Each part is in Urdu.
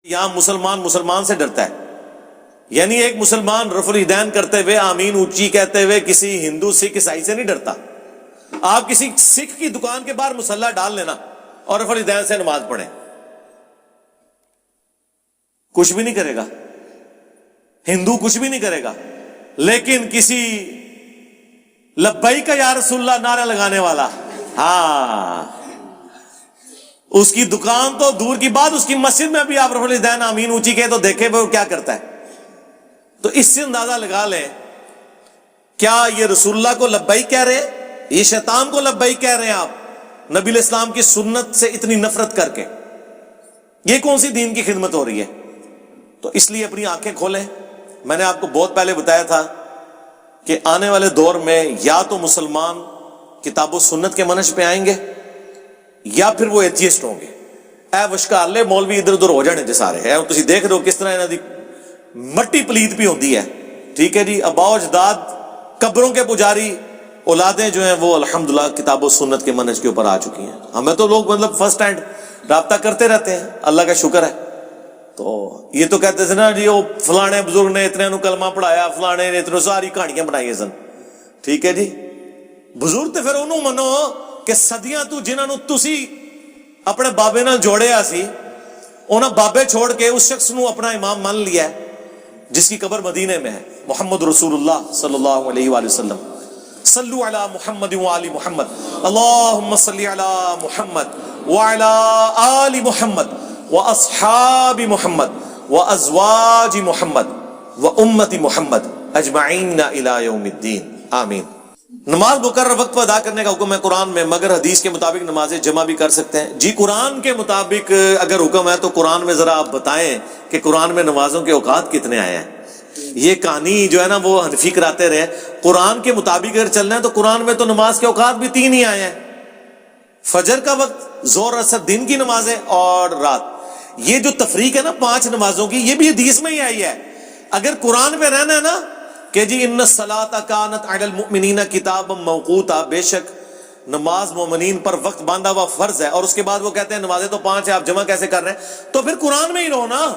یہاں مسلمان سے ڈرتا ہے، یعنی ایک مسلمان رفع الیدین کرتے ہوئے آمین اونچی کہتے ہوئے کسی ہندو سکھ عیسائی سے نہیں ڈرتا۔ آپ کسی سکھ کی دکان کے باہر مصلی ڈال لینا اور رفع الیدین سے نماز پڑھیں، کچھ بھی نہیں کرے گا، ہندو کچھ بھی نہیں کرے گا، لیکن کسی لبیک یا رسول اللہ نعرہ لگانے والا، ہاں اس کی دکان تو دور کی بات، اس کی مسجد میں بھی آپ رفع الیدین آمین اونچی کہے تو دیکھے وہ کیا کرتا ہے۔ تو اس سے اندازہ لگا لیں کیا یہ رسول اللہ کو لبیک کہہ رہے ہیں، یہ شیطان کو لبیک کہہ رہے ہیں آپ نبی علیہ السلام کی سنت سے اتنی نفرت کر کے؟ یہ کون سی دین کی خدمت ہو رہی ہے؟ تو اس لیے اپنی آنکھیں کھولیں۔ میں نے آپ کو بہت پہلے بتایا تھا کہ آنے والے دور میں یا تو مسلمان کتاب و سنت کے منہج پہ آئیں گے یا پھر وہ ایتھیسٹ ہوں گے۔ اے وشکارلے مولوی ادھر ادھر ہو جانے جے سارے ہے، تسی دیکھ رہے ہو کس طرح انہاں دی مٹی پلیت بھی ہوتی ہے، ٹھیک ہے جی، اباؤ اجداد قبروں کے پجاری، اولادیں جو ہیں وہ الحمدللہ کتاب و سنت کے منہج کے اوپر آ چکی ہیں۔ ہمیں تو لوگ مطلب فرسٹ ہینڈ رابطہ کرتے رہتے ہیں، اللہ کا شکر ہے۔ تو یہ تو کہتے تھے نا جی وہ فلانے بزرگ نے اتنے نو کلمہ پڑھایا، فلانے نے اتنے، ساری کہانیاں بنائی سن، ٹھیک ہے جی۔ بزرگ تے پھر انہوں منو کہ صدیاں تو جنہاں نو تسی اپنے بابے نال جوڑیا سی، انہاں بابے چھوڑ کے اس شخص نو اپنا امام مان لیا ہے جس کی قبر مدینے میں ہے، محمد رسول اللہ صلی اللہ علیہ وآلہ وسلم۔ صلو علی محمد وآل محمد، اللہم صلی علی محمد وعلی آل محمد واصحاب محمد وازواج محمد وامت محمد اجمعین الی یوم الدین، آمین۔ نماز مقرر وقت پر ادا کرنے کا حکم ہے قرآن میں، مگر حدیث کے مطابق نمازیں جمع بھی کر سکتے ہیں۔ جی قرآن کے مطابق اگر حکم ہے تو قرآن میں ذرا آپ بتائیں کہ قرآن میں نمازوں کے اوقات کتنے آئے ہیں۔ یہ کہانی جو ہے نا وہ حنفی کراتے رہے، قرآن کے مطابق اگر چلنا ہے تو قرآن میں تو نماز کے اوقات بھی 3 ہی آئے ہیں، فجر کا وقت، ظہر اثر دن کی نمازیں اور رات۔ یہ جو تفریق ہے نا 5 نمازوں کی، یہ بھی حدیث میں ہی آئی ہے۔ اگر قرآن پہ رہنا ہے نا کہ جی ان الصلاۃ کانت علی المؤمنین کتابا موقوتا، بے شک نماز مومنین پر وقت باندھا ہوا فرض ہے، اور اس کے بعد وہ کہتے ہیں نمازیں تو 5 ہیں، آپ جمع کیسے کر رہے ہیں؟ تو پھر قرآن میں ہی رہو نا،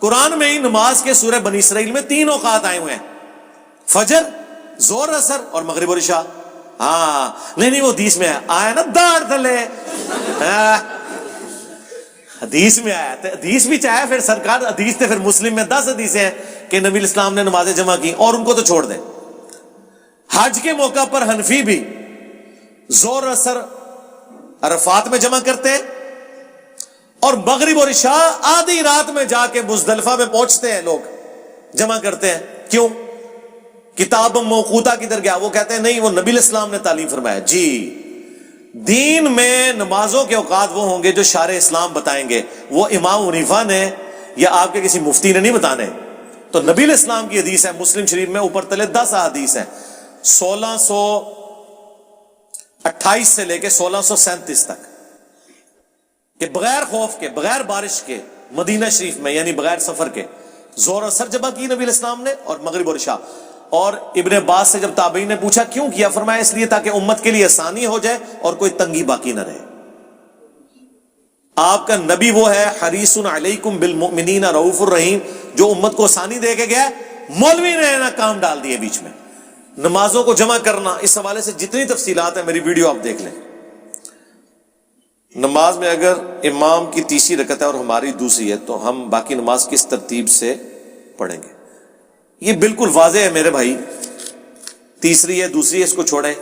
قرآن میں ہی نماز کے سورہ بنی اسرائیل میں 3 اوقات آئے ہوئے ہیں، فجر، ظہر اثر اور مغرب اور عشاء۔ ہاں نہیں وہ حدیث میں آیا نا داڑ تھلے، حدیث میں آیا، حدیث بھی چاہے پھر سرکار، حدیث تے پھر مسلم میں 10 حدیثیں ہیں کہ نبی اسلام نے نمازیں جمع کی، اور ان کو تو چھوڑ دیں۔ حج کے موقع پر حنفی بھی ظہر اثر عرفات میں جمع کرتے ہیں، اور مغرب اور عشاء آدھی رات میں جا کے مزدلفہ میں پہنچتے ہیں، لوگ جمع کرتے ہیں۔ کیوں؟ کتاب موقوتا کدھر گیا؟ وہ کہتے ہیں نہیں، وہ نبی اسلام نے تعلیم فرمایا۔ جی دین میں نمازوں کے اوقات وہ ہوں گے جو شارع اسلام بتائیں گے، وہ امام حنیفہ نے یا آپ کے کسی مفتی نے نہیں بتانے۔ تو نبی علیہ السلام کی حدیث ہے مسلم شریف میں، اوپر تلے 10 حدیث ہیں، 1628 سے لے کے 1637 تک، کہ بغیر خوف کے، بغیر بارش کے، مدینہ شریف میں یعنی بغیر سفر کے ظہر اثر جمع کی نبی علیہ السلام نے، اور مغرب اور عشاء۔ اور ابن عباس سے جب تابعین نے پوچھا کیوں کیا، فرمایا اس لیے تاکہ امت کے لیے آسانی ہو جائے اور کوئی تنگی باقی نہ رہے۔ آپ کا نبی وہ ہے حریص علیکم بالمؤمنین رؤوف الرحیم، جو امت کو آسانی دے کے گیا۔ مولوی نے نا کام ڈال دیے بیچ میں، نمازوں کو جمع کرنا، اس حوالے سے جتنی تفصیلات ہیں میری ویڈیو آپ دیکھ لیں۔ نماز میں اگر امام کی تیسری رکعت ہے اور ہماری دوسری ہے تو ہم باقی نماز کس ترتیب سے پڑھیں گے؟ یہ بالکل واضح ہے میرے بھائی، تیسری ہے دوسری ہے اس کو چھوڑیں۔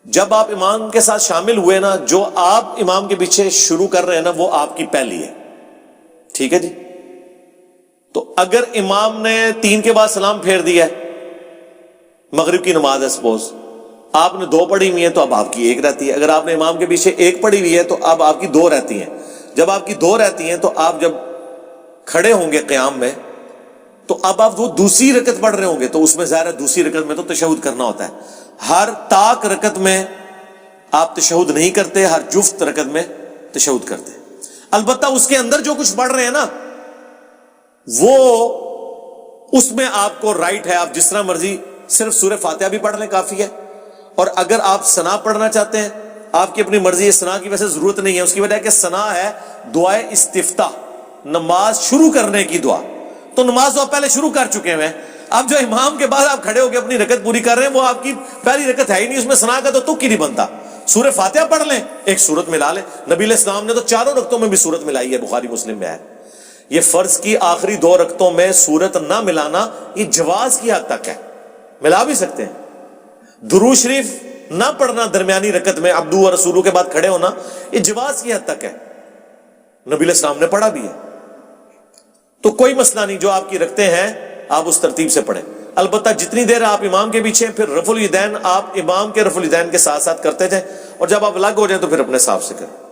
جب آپ امام کے ساتھ شامل ہوئے نا، جو آپ امام کے پیچھے شروع کر رہے ہیں نا وہ آپ کی پہلی ہے، ٹھیک ہے جی۔ تو اگر امام نے 3 کے بعد سلام پھیر دیا ہے، مغرب کی نماز ہے سپوز، آپ نے 2 پڑھی ہوئی ہیں تو اب آپ کی 1 رہتی ہے۔ اگر آپ نے امام کے پیچھے 1 پڑھی ہوئی ہے تو اب آپ کی 2 رہتی ہیں۔ جب آپ کی 2 رہتی ہیں تو آپ جب کھڑے ہوں گے قیام میں تو اب آپ وہ دوسری رکعت پڑھ رہے ہوں گے، تو اس میں ظاہر ہے دوسری رکعت میں تو تشہد کرنا ہوتا ہے۔ ہر طاق رکعت میں آپ تشہد نہیں کرتے، ہر جفت رکعت میں تشہد کرتے۔ البتہ اس کے اندر جو کچھ پڑھ رہے ہیں نا وہ اس میں آپ کو رائٹ ہے، آپ جس طرح مرضی صرف سورہ فاتحہ بھی پڑھ لیں کافی ہے، اور اگر آپ ثنا پڑھنا چاہتے ہیں آپ کی اپنی مرضی ہے۔ ثنا کی ویسے ضرورت نہیں ہے، اس کی وجہ ہے کہ ثنا ہے دعائے استفتاح، نماز شروع کرنے کی دعا. تو نماز تو آپ پہلے شروع کر چکے ہیں. اب جو امام کے بعد آپ کھڑے ہو کے اپنی رکعت پوری کر رہے ہیں وہ آپ کی پہلی رکعت ہے ہی نہیں, اس میں ثنا کا تو تک ہی نہیں بنتا. سورہ فاتحہ پڑھ لیں, ایک سورت ملا لیں. نبی علیہ السلام نے تو چاروں رکعتوں میں بھی سورت ملائی ہے, بخاری مسلم میں ہے. یہ فرض کی آخری 2 رکعتوں میں سورت نہ ملانا یہ جواز کی حد تک ہے, ملا بھی سکتے ہیں. درود شریف نہ پڑھنا درمیانی رکعت میں عبدو و رسولو کے بعد کھڑے ہونا یہ جواز کی حد تک ہے, نبی علیہ السلام نے پڑھا بھی ہے. تو کوئی مسئلہ نہیں, جو آپ کی رکھتے ہیں آپ اس ترتیب سے پڑھیں. البتہ جتنی دیر آپ امام کے پیچھے پھر رفع الیدین آپ امام کے رفع الیدین کے ساتھ ساتھ کرتے جائیں, اور جب آپ الگ ہو جائیں تو پھر اپنے حساب سے کریں.